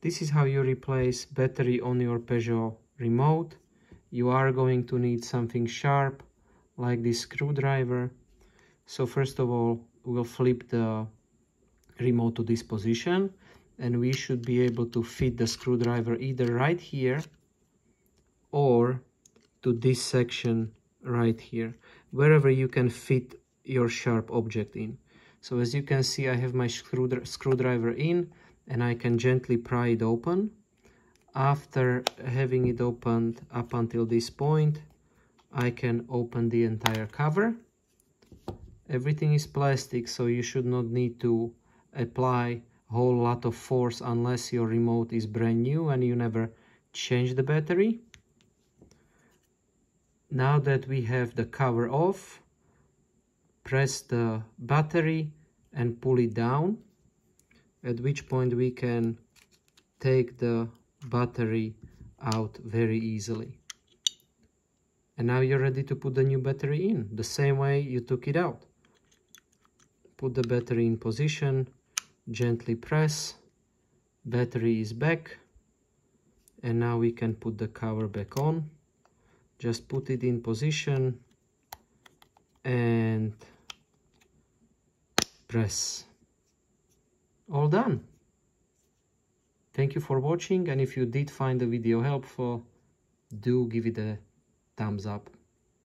This is how you replace battery on your Peugeot remote. You are going to need something sharp like this screwdriver. So first of all, we'll flip the remote to this position, and we should be able to fit the screwdriver either right here or to this section right here, wherever you can fit your sharp object in. So as you can see, I have my screwdriver in, and I can gently pry it open. After having it opened up until this point, I can open the entire cover. Everything is plastic, so you should not need to apply a whole lot of force unless your remote is brand new and you never change the battery. Now that we have the cover off, press the battery and pull it down, at which point we can take the battery out very easily. And now you're ready to put the new battery in, the same way you took it out. Put the battery in position, gently press, battery is back, and now we can put the cover back on. Just put it in position and press. All done. Thank you for watching, and if you did find the video helpful, do give it a thumbs up.